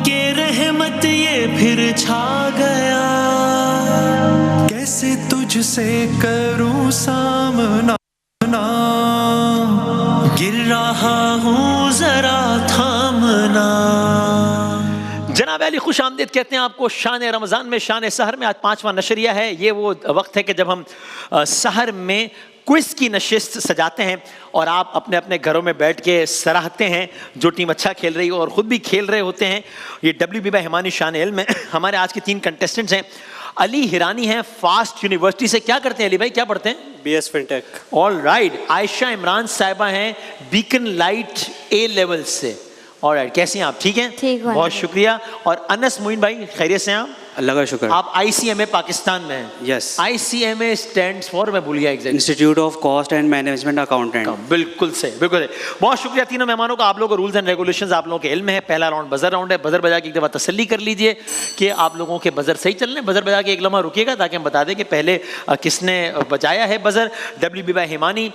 के रहमत ये फिर छा गया, कैसे तुझसे करूं सामना, गिर रहा हूँ जरा थामना। जनाब अली खुश आमदीद कहते हैं आपको शान रमज़ान में, शान सहर में। आज 5वां नशरिया है। ये वो वक्त है कि जब हम सहर में क्विज की नशिस्त सजाते हैं और आप अपने अपने घरों में बैठ के सराहते हैं जो टीम अच्छा खेल रही हो और ख़ुद भी खेल रहे होते हैं। ये WB बाय हिमानी शान इल्म में हमारे आज के 3 कंटेस्टेंट्स हैं। अली हिरानी हैं फास्ट यूनिवर्सिटी से। क्या करते हैं अली भाई, क्या पढ़ते हैं? BS fintech. All right. Ayesha Imran साहिबा हैं बीकन लाइट A लेवल से। ऑल राइट, कैसी हैं आप? ठीक हैं, ठीक है, बहुत शुक्रिया। और अनस मोइन भाई, खैरियत से हैं आप? अल्लाह का शुक्र। आप ICMA पाकिस्तान में हैं? यस। ICMA स्टैंड्स फॉर, मैं भूल गया exact. Institute of cost and management accountant. बिल्कुल सही, बिल्कुल सही। बहुत शुक्रिया तीनों मेहमानों का। आप लोगों को रूल्स एंड रेगुलेशंस आप लोगों के इल्म है। पहला राउंड बजर राउंड है। बजर बजा के एक दफ़ा तसल्ली कर लीजिए कि आप लोगों के बजर सही चल रहे हैं। बजर बजा के एक लम्हा रुकिएगा ताकि हम बता दें कि पहले किसने बजाया है बजर। WB बाय हिमानी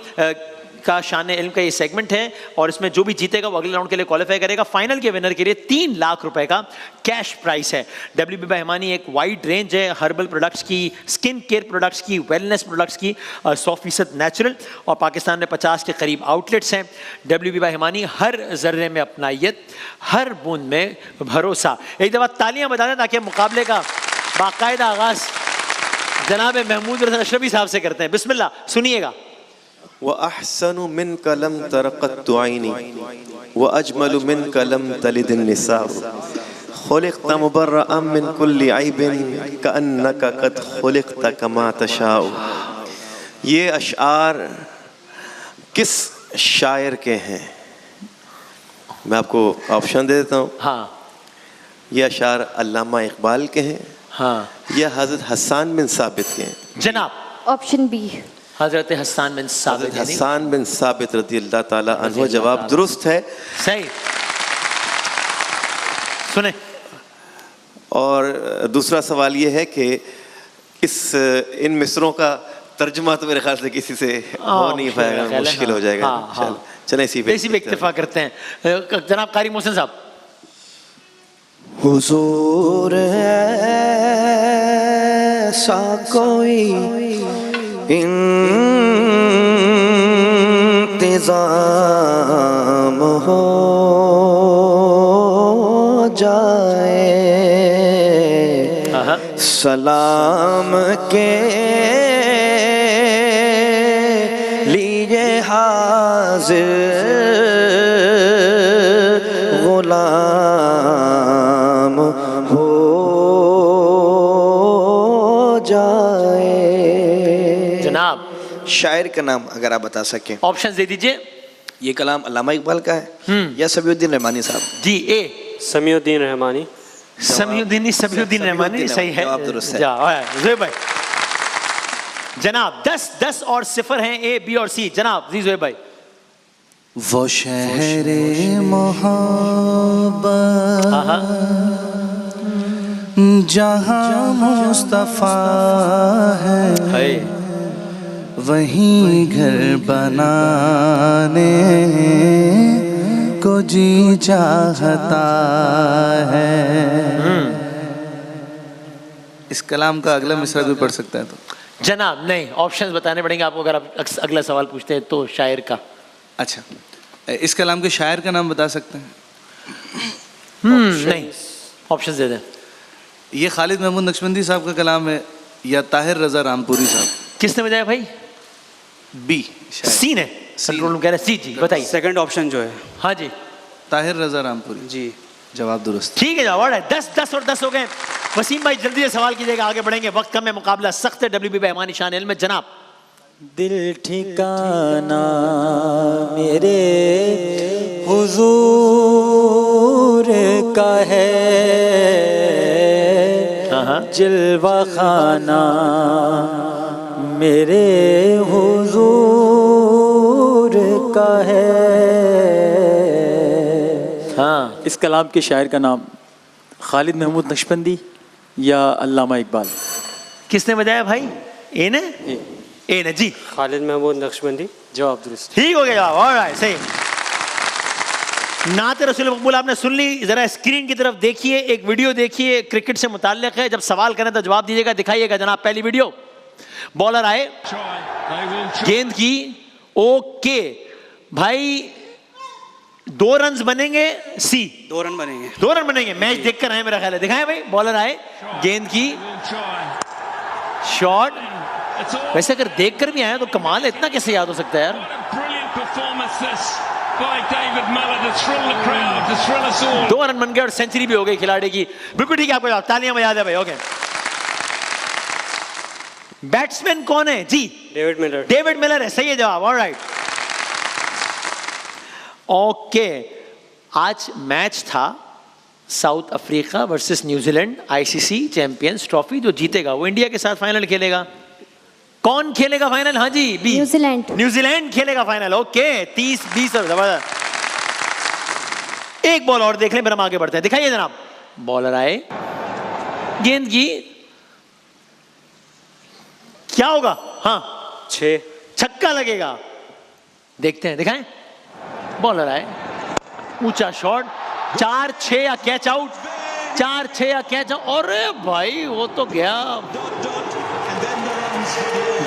का शान इल्म का ये सेगमेंट है और इसमें जो भी जीतेगा वो अगले राउंड के लिए क्वालिफाई करेगा। फाइनल के विनर के लिए 3 लाख रुपए का कैश प्राइस है। WB बाय हिमानी एक वाइड रेंज है हर्बल प्रोडक्ट्स की, स्किन केयर प्रोडक्ट्स की, वेलनेस प्रोडक्ट्स की, 100% नेचुरल, और पाकिस्तान में 50 के करीब आउटलेट्स हैं। WB बाय हिमानी, हर जर्रे में अपनाइयत, हर बूंद में भरोसा। एक दफ़ा तालियां बजा दें ताकि मुकाबले का बाकायदा आगाज जनाब महमूद रज़ा अशरफी साहब से करते हैं। बिस्मिल्लाह, सुनिएगा। व अहसनु मिन कलम तरक़त आइनी व अजमलु मिन कलम तलिदिन निसा खुलिक़त मुबर्रअन मिन कुल्लि ऐबिन कअन्नका क़द खुलिक़त कमा तशाउ। ये अशआर किस शायर के हैं? मैं आपको ऑप्शन दे देता हूँ। हाँ, ये अशआर अल्लामा इकबाल के हैं, हाँ, यह हज़रत हसन बिन साबित के हैं। जनाब ऑप्शन बी, हजरत हसन बिन साबित। हसन बिन साबित रज़ियल्लाहु ताला अन्हु। जवाब दुरुस्त है, सही। सुने। और दूसरा सवाल ये है कि इन मिसरों का तर्जुमा तो मेरे ख्याल से किसी से हो नहीं पाएगा, मुश्किल हो जाएगा। चलें इसी पे इत्तेफाक करते हैं। जनाब कारी मोहसिन साहब। हुजूर ऐसा कोई इंतज़ाम हो जाए, सलाम के लिए हाजिर गुलाम हो जाए। जनाब शायर का नाम अगर आप बता सकें। ऑप्शन दे दीजिए। ये कलाम अल्लामा इकबाल का है या समीउद्दीन रहमानी साहब? जी, ए समीउद्दीन रहमानी। समीउद्दीन रहमानी सही है। जवाब दुरुस्त है। ज़ुहैब भाई। जनाब 10 और 0 हैं, A, B और C। जनाब जी ज़ुहैब भाई। वो शहरे मोहब्बत जहाँ मुस्तफ़ा है, वहीं घर बनाने को जी चाहता है। इस कलाम का अगला मिसरा कोई पढ़ सकता है तो? जनाब नहीं, ऑप्शंस बताने पड़ेंगे आपको अगर आप अगला सवाल पूछते हैं तो शायर का। अच्छा, इस कलाम के शायर का नाम बता सकते हैं? नहीं, ऑप्शंस दे दें। ये खालिद महमूद नक्शबंदी साहब का कलाम है या ताहिर रज़ा रामपुरी साहब? किसने बजाया भाई? बी, सी ने। कंट्रोल रूम कह रहे हैं सी। जी बताइए। सेकंड ऑप्शन जो है। हाँ जी, ताहिर रज़ा रामपुरी। जी, जवाब दुरुस्त। ठीक है, जवाब है। 10 और 10 हो गए। वसीम भाई जल्दी से सवाल कीजिएगा, आगे बढ़ेंगे, वक्त कम है, मुकाबला सख्त है। WB बाय हिमानी शान इल्म में। जनाब दिल ठिकाना मेरे हुजूर का है, जिल्वा खाना मेरे हुजूर का है। हाँ, इस कलाम के शायर का नाम खालिद महमूद नक्शबंदी या अल्लामा इकबाल? किसने बजाया भाई? ए ने? ए ने जी। खालिद महमूद नक्शबंदी। जवाब दुरुस्त। ठीक हो गया जवाब। ऑलराइट, सही। नाते रसूल मकबूल आपने सुन ली, जरा स्क्रीन की तरफ देखिए, एक वीडियो देखिए, क्रिकेट से मुताल्लिक है। जब सवाल करें तो जवाब दीजिएगा। दिखाइएगा जनाब पहली वीडियो। बॉलर आए, गेंद की, ओके भाई 2 रन बनेंगे, सी 2 रन बनेंगे। 2 रन बनेंगे। मैच देखकर आए मेरा ख्याल है। दिखाएं भाई, बॉलर आए, गेंद की, शॉट। वैसे अगर देखकर भी आया तो कमाल है, इतना कैसे याद हो सकता है यार। 2 रन बन गए और सेंचुरी भी हो गई खिलाड़ी की। बिल्कुल ठीक है, आपको जवाब, तालियां बजा दे भाई। ओके, बैट्समैन कौन है जी? David Miller. डेविड मिलर है, सही है जवाब। Alright, okay. आज मैच था South Africa versus New Zealand, ICC Champions Trophy. जो जीतेगा वो इंडिया के साथ फाइनल खेलेगा। कौन खेलेगा फाइनल? हाँ जी, बी, न्यूजीलैंड। न्यूजीलैंड खेलेगा फाइनल। ओके, 30-20 जबरदस्त। एक बॉल और देख लें फिर हम आगे बढ़ते हैं। दिखाइए जनाब। बॉलर आए, गेंद की, क्या होगा? हाँ, 6 छक्का लगेगा। देखते हैं, दिखाएं। बॉलर आए, ऊंचा शॉट, 4-6 या कैच आउट, 4-6 या कैच आउट। अरे भाई वो तो गया,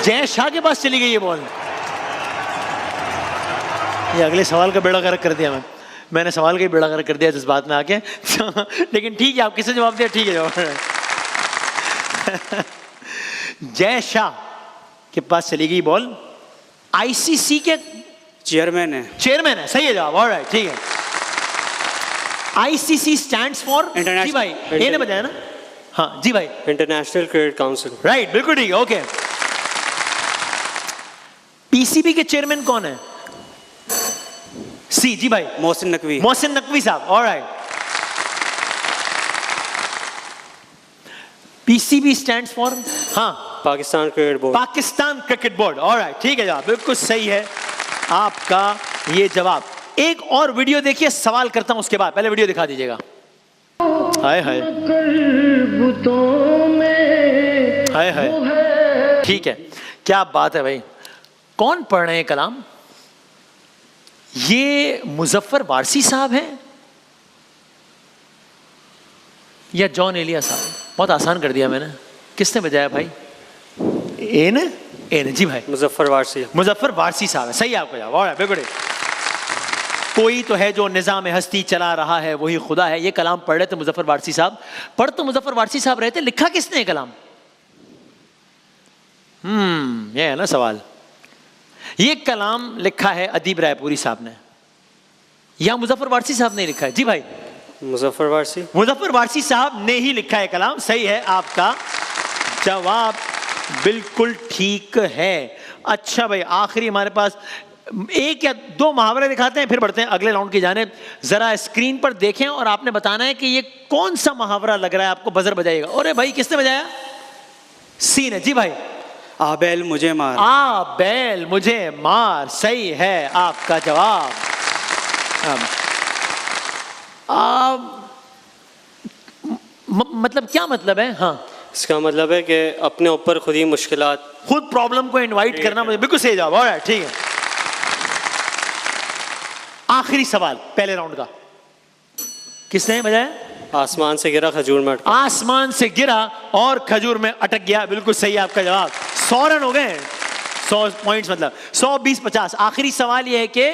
जय शाह के पास चली गई ये बॉल। ये अगले सवाल का बेड़ा गर्क कर दिया मैंने सवाल का ही बेड़ा गर्क कर दिया जिस बात में आके। लेकिन ठीक है, आप किसे जवाब दिया, ठीक है जवाब। जय शाह के पास चली गई बॉल। आईसीसी के चेयरमैन है। चेयरमैन है, सही है जवाब। ऑलराइट, ठीक है। आईसीसी स्टैंड्स फॉर, जी भाई ये ने बताया ना। हाँ जी भाई, इंटरनेशनल क्रिकेट काउंसिल। राइट, बिल्कुल ठीक है। ओके, पीसीबी के चेयरमैन कौन है? सी, जी भाई, मोहसिन नकवी। मोहसिन नकवी साहब। ऑलराइट, पीसीबी स्टैंड्स फॉर, हाँ, Pakistan cricket board. Pakistan cricket board. Alright, ठीक है जवाब, बिल्कुल सही है आपका ये जवाब। एक और वीडियो देखिए, सवाल करता हूं उसके बाद। पहले वीडियो दिखा दीजिएगा। हाय हाय हाय हाय, ठीक है, क्या बात है भाई। कौन पढ़ रहे हैं कलाम? ये मुजफ्फर वारसी साहब हैं या जॉन एलिया साहब? बहुत आसान कर दिया मैंने। किसने बजाया भाई? एन जी भाई, मुजफ्फर वारसी। मुजफ्फर वारसी साहब है, सही है आपका जवाब। और बिगड़े, कोई तो है जो निजाम हस्ती चला रहा है वही खुदा है। ये कलाम पढ़ रहे थे मुजफ्फर वारसी साहब। पढ़ तो मुजफ्फर वारसी साहब रहे थे, लिखा किसने ये कलाम? ये है ना सवाल। ये कलाम लिखा है अदीब रायपुरी साहब ने या मुजफ्फर वारसी साहब ने लिखा है? जी भाई, मुजफ्फर वारसी। मुजफ्फर वारसी साहब ने ही लिखा है कलाम। सही है आपका जवाब, बिल्कुल ठीक है। अच्छा भाई, आखिरी हमारे पास 1 या 2 मुहावरे दिखाते हैं, फिर बढ़ते हैं अगले राउंड की जानिब। जरा स्क्रीन पर देखें और आपने बताना है कि ये कौन सा मुहावरा लग रहा है आपको। बजर बजाइएगा। अरे भाई, किसने बजाया? सी ने, जी भाई। आ बैल मुझे मार। आ बैल मुझे मार, सही है आपका जवाब। मतलब क्या मतलब है? हाँ, इसका मतलब है कि अपने ऊपर खुद ही मुश्किलात, खुद प्रॉब्लम को इनवाइट करना। मुझे बिल्कुल सही जवाब। ऑलराइट, ठीक है। आखिरी सवाल पहले राउंड का, किसने बजाया? आसमान से गिरा खजूर में अटका। आसमान से गिरा और खजूर में अटक गया। बिल्कुल सही आपका जवाब। 100 रन हो गए। 100 पॉइंट्स, मतलब 100, 20, 50। आखिरी सवाल ये है कि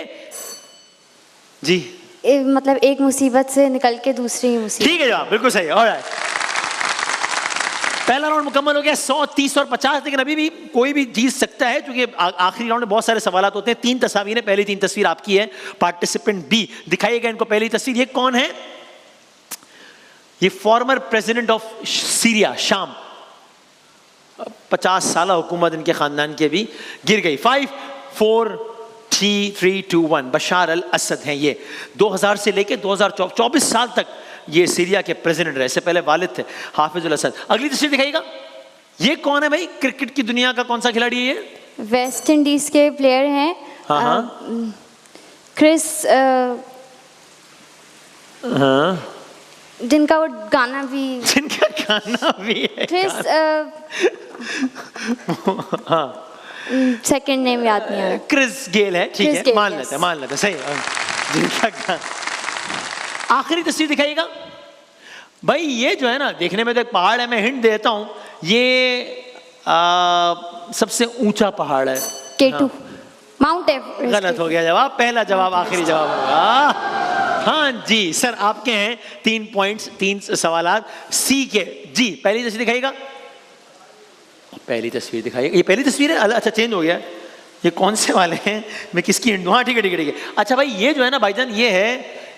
जी, मतलब एक मुसीबत से निकल के दूसरी मुसीबत। ठीक है जवाब, बिल्कुल सही। ऑलराइट, पहला राउंड मुकम्मल हो गया। 100, 30 और 50। लेकिन अभी भी कोई भी जीत सकता है क्योंकि आखिरी राउंड में बहुत सारे सवाल होते हैं। 3 तस्वीरें हैं। पहली 3 तस्वीर आपकी है। पार्टिसिपेंट बी, दिखाइएगा इनको पहली तस्वीर। ये कौन है? ये फॉर्मर प्रेसिडेंट ऑफ सीरिया, शाम। 50 साल हुकूमत इनके खानदान की भी गिर गई। 5, 4, 3, 2, 1 बशार अल असद हैं ये। 2000 से लेके 2024 साल तक ये सीरिया के प्रेसिडेंट रहे। इससे पहले वालिद थे हाफिजुल असद। अगली तस्वीर दिखाइएगा। ये कौन है भाई? क्रिकेट की दुनिया का कौन सा खिलाड़ी है ये? वेस्ट इंडीज के प्लेयर हैं। हाँ, क्रिस, हाँ, जिनका वो गाना भी, जिनका गाना भी है। क्रिस, हाँ, सेकंड नेम याद नहीं आ रहा। क्रिस गेल है, ठीक क्रिस है, गेल, मान yes. लेते हैं, सही है। जिनका आखिरी तस्वीर दिखाइएगा भाई। ये जो है ना देखने में तो एक पहाड़ है, मैं हिंट देता हूं, ये सबसे ऊंचा पहाड़ है। K2 mount Everest. गलत हो गया जवाब, पहला जवाब आखिरी जवाब होगा। हाँ जी सर, आपके हैं 3 पॉइंट्स, 3 सवालात सी के। जी पहली तस्वीर दिखाइएगा, पहली तस्वीर दिखाइएगा। ये पहली तस्वीर है, अच्छा चेंज हो गया है। ये कौन से वाले हैं, मैं किसकी हिंट दूं? हाँ ठीक है ठीक है ठीक है। अच्छा भाई ये जो है ना भाईजान, ये है,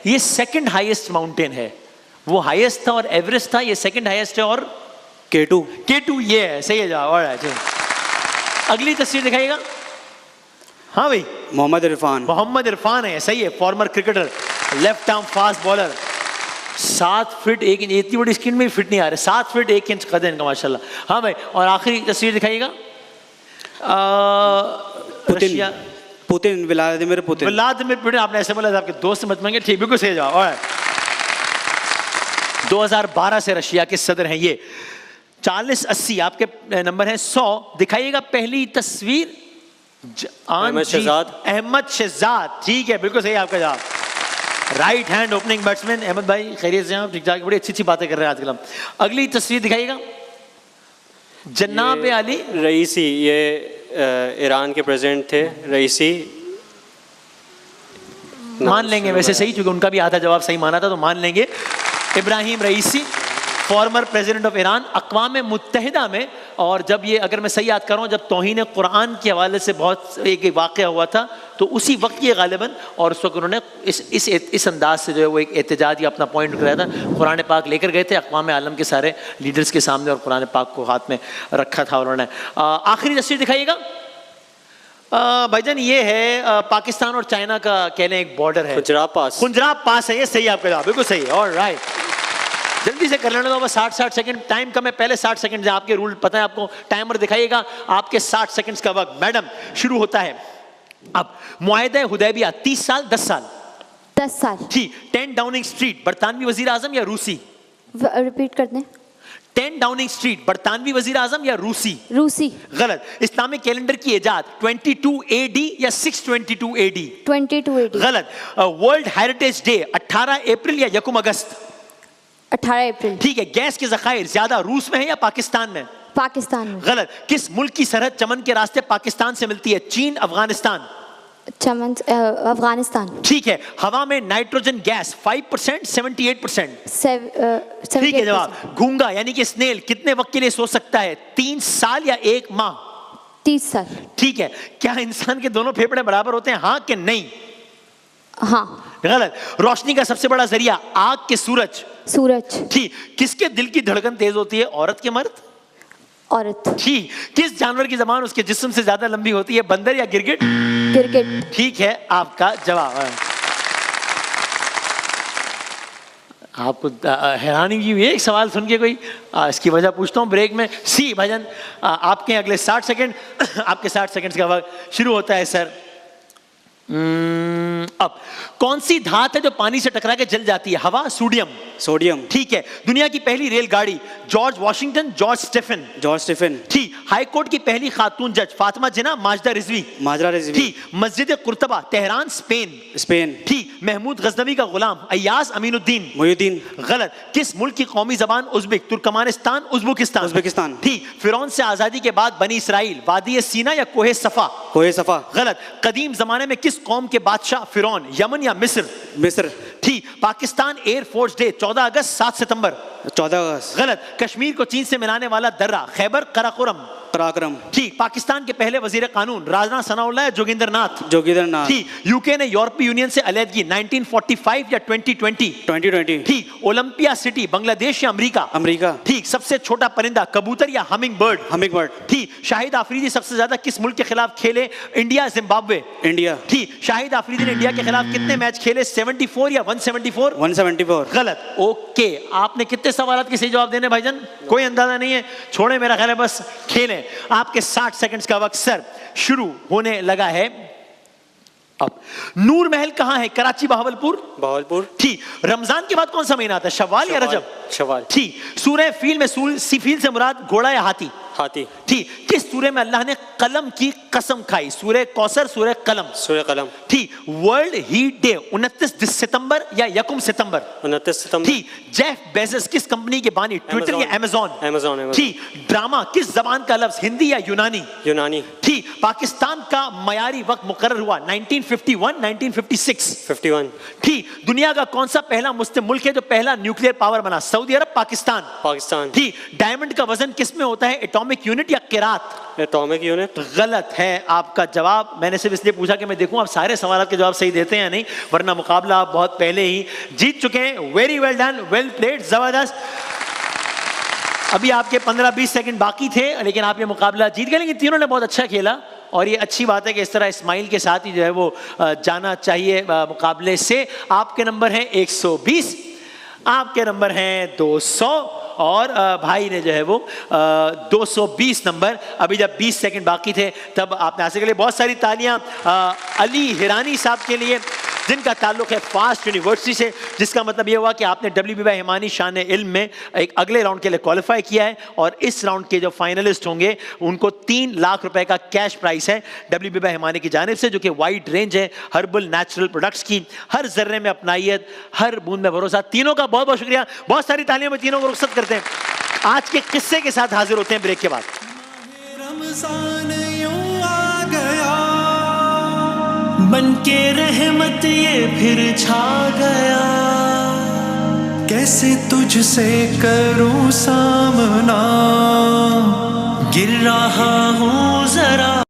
ये सेकंड हाईएस्ट माउंटेन है। वो हाईएस्ट था और एवरेस्ट था, ये सेकंड हाईएस्ट है और K2 ये है, सही है जवाब। ऑलराइट, अगली तस्वीर दिखाइएगा। हाँ भाई मोहम्मद इरफान है, सही है, farmer cricketer, left arm fast bowler. 7 feet 1 inch, इतनी बड़ी स्क्रीन में फिट नहीं आ रहे, 7 फीट 1 इंच कद है इनका माशाल्लाह। हाँ भाई, और आखिरी तस्वीर दिखाइएगा। Putin, Vladimir Putin. आपने ऐसे बोला था आपके दोस्त मत मांगे, ठीक, बिल्कुल सही जवाब। ऑलराइट, 2012 से रशिया के सदर हैं ये। 40-80 आपके नंबर हैं। 100 दिखाइएगा पहली तस्वीर। अहमद शहजाद, ठीक है, बिल्कुल सही आपका जवाब। Right hand opening batsman. Ahmed भाई खैरियत से हैं? ठीक ठाक, बड़ी अच्छी बातें कर रहे हैं आजकल हम। अगली तस्वीर दिखाइएगा। जनाब अली रईसी, ये ईरान के प्रेसिडेंट थे रईसी। मान लेंगे वैसे सही, क्योंकि उनका भी आधा जवाब सही माना था, तो मान लेंगे। इब्राहिम रईसी, फॉर्मर प्रेसिडेंट ऑफ ईरान, अक़वाम मुत्तहिदा में। और जब ये, अगर मैं सही याद कर रहा हूँ, जब तौहीन कुरान के हवाले से बहुत एक वाक़या हुआ था, तो उसी वक्त ये गालिबन, और उस वक्त उन्होंने इस अंदाज से जो है वो एक एहतजाज या अपना पॉइंट कराया था। कुरान पाक लेकर गए थे अक़वाम आलम के सारे लीडर्स के सामने, और कुरान पाक को हाथ में रखा था उन्होंने। आखिरी तस्वीर दिखाइएगा भाईजान। ये है पाकिस्तान और चाइना का कह लें एक बॉर्डर है, कुंजराब पास है ये, सही आपका जवाब, बिल्कुल सही है। ऑलराइट, जल्दी से कर लेने दो, बस 60 सेकंड टाइम कम है, पहले 60 सेकंड आपके रूल पता है आपको। टाइमर दिखाइएगा, आपके 60 सेकंड्स का वक्त मैडम शुरू होता है अब। मुआहिदा हुदैबिया 30 साल 10 साल? 10 साल। ठीक। 10 डाउनिंग स्ट्रीट बरतानवी वजीर आजम या रूसी? रिपीट कर दें। 10 डाउनिंग स्ट्रीट बरतानवी वजीर आजम या रूसी? रूसी। गलत। इस्लामिक कैलेंडर की इजाद 22 AD या 622 AD? 22 AD। गलत। वर्ल्ड हेरिटेज डे 18 अप्रैल या 1 अगस्त? 18 अप्रैल। ठीक है। गैस के ज़खायर ज्यादा रूस में है या पाकिस्तान में? पाकिस्तान में। गलत। किस मुल्क की सरहद चमन के रास्ते पाकिस्तान से मिलती है? चीन, अफगानिस्तान? चमन अफगानिस्तान। ठीक है। हवा में नाइट्रोजन गैस 5% 78%? ठीक है जवाब। घूंगा यानी कि स्नेल कितने वक्त के लिए सो सकता है? 3 साल या 1 माह? 30 साल। ठीक है। क्या इंसान के दोनों फेफड़े बराबर होते हैं, हाँ कि नहीं? हाँ। गलत। रोशनी का सबसे बड़ा जरिया आग के सूरज? सूरज। ठीक। किसके दिल की धड़कन तेज होती है, औरत के मर्द? औरत। ठीक। किस जानवर की जबान उसके जिस्म से ज्यादा लंबी होती है, बंदर या गिरगिट? गिरगिट। ठीक है आपका जवाब। आपको हैरानी की हुई एक सवाल सुन के कोई, इसकी वजह पूछता हूँ ब्रेक में। सी भाईजान, आपके अगले 60 सेकंड आपके 60 सेकंड का वक्त शुरू होता है सर। अब कौन सी धात है जो पानी से टकरा के जल जाती है? हवा, सोडियम? ठीक है। दुनिया की पहली रेलगाड़ी? George Washington, George Stephen? ठीक। हाई कोर्ट की पहली खातून जज? फातिमा जिन्ना, माजिदा रिजवी? ठीक। मस्जिद कुर्तबा तेहरान, स्पेन? ठीक। महमूद गजनवी का गुलाम? अय्याज अमीनुद्दीन? गलत। किस मुल्क की कौमी जबान उज़्बेक, तुर्कमानिस्तान, उज़्बेकिस्तान? ठीक। फिरौन से आजादी के बाद बनी इसराइल? वादी सीना या कोहे सफा? गलत। कदीम जमाने में किस कौम के बादशाह फिरौन, यमन या मिस्र? ठीक। पाकिस्तान एयरफोर्स डे 14 अगस्त 7 सितंबर? 14 अगस्त। गलत। कश्मीर को चीन से मिलाने वाला दर्रा? खैबर कराकोरम? ठीक। पाकिस्तान के पहले वजीर कानून? राजना सनाउल्लाह या जोगिंदर नाथ? ठीक। यूके ने यूरोपीय यूनियन से अलहदगी 1945 या 2020? ठीक। ओलंपिया सिटी बांग्लादेश या अमेरिका? ठीक। सबसे छोटा परिंदा कबूतर या हमिंग बर्ड? ठीक। शाहिद आफरीदी सबसे ज्यादा किस मुल्क के खिलाफ खेले? India, Zimbabwe? ठीक। शाहिद आफरीदी ने इंडिया के खिलाफ कितने मैच खेले? 74 या 174? गलत। ओके, आपने कितने सवालों के सही जवाब देने भाईजान? कोई अंदाजा नहीं है, छोड़े, मेरा ख्याल है बस खेलें। आपके 60 सेकंड्स का वक्त सर शुरू होने लगा है अब। नूर महल कहां है? कराची, बहावलपुर? ठीक। रमजान के बाद कौन सा महीना आता है? शव्वाल या रजब? शव्वाल। ठीक। सूरह फील में फील से मुराद घोड़ा या हाथी? खाती। ठीक, किस सूरे में अल्लाह ने कलम की कसम खाई? सूरह कौसर, सूरह कलम। सूरह कलम। ठीक, वर्ल्ड हीट डे 29 सितंबर या 1 सितंबर? 29 सितंबर। ठीक, जेफ बेजोस किस कंपनी के बानी? ट्विटर या अमेज़न? अमेज़न। ठीक, ड्रामा किस जबान का लफ्ज? हिंदी या यूनानी? यूनानी। ठीक, पाकिस्तान का मयारी वक्त मुकर्रर हुआ 1951 1956? 51। ठीक, दुनिया का कौन सा पहला मुस्लिम मुल्क है जो पहला न्यूक्लियर पावर बना? सऊदी अरब, पाकिस्तान? पाकिस्तान। ठीक, डायमंड का वजन किस में होता है? एटॉमिक यूनिट या किरात? Atomic unit. गलत है आपका जवाब। मैंने सिर्फ इसलिए पूछा कि मैं देखूं आप सारे सवालों के जवाब सही देते हैं या नहीं, वरना मुकाबला आप बहुत पहले ही जीत चुके हैं। Very well done, well played, जबरदस्त। अभी आपके 15-20 सेकंड बाकी थे, लेकिन आप ये मुकाबला जीत गए। लेकिन तीनों ने बहुत अच्छा खेला और ये अच्छी बात है कि इस तरह इस्माइल के साथ ही जो है वो जाना चाहिए मुकाबले से। आपके नंबर हैं 120, आपके नंबर हैं 200 और भाई ने जो है वो 220 नंबर। अभी जब 20 सेकंड बाकी थे तब आपने हासिल कर लिए। बहुत सारी तालियां अली हिरानी साहब के लिए, जिनका ताल्लुक है फास्ट यूनिवर्सिटी से, जिसका मतलब ये हुआ कि आपने WB भाई हिमानी शान इल्म में एक अगले राउंड के लिए क्वालिफाई किया है और इस राउंड के जो फाइनलिस्ट होंगे उनको 3 लाख रुपए का कैश प्राइस है WB भाई हिमानी की जानिब से, जो कि वाइड रेंज है हर्बल नेचुरल प्रोडक्ट्स की। हर जर्रे में अपनाइयत, हर बूंद में भरोसा। तीनों का बहुत बहुत शुक्रिया। बहुत सारी तालियों में तीनों को रुखसत करते हैं। आज के किस्से के साथ हाजिर होते हैं ब्रेक के बाद। रमजान यूं आ गया, बनके रहमत ये फिर छा गया। कैसे तुझसे करूं सामना, गिर रहा हूं जरा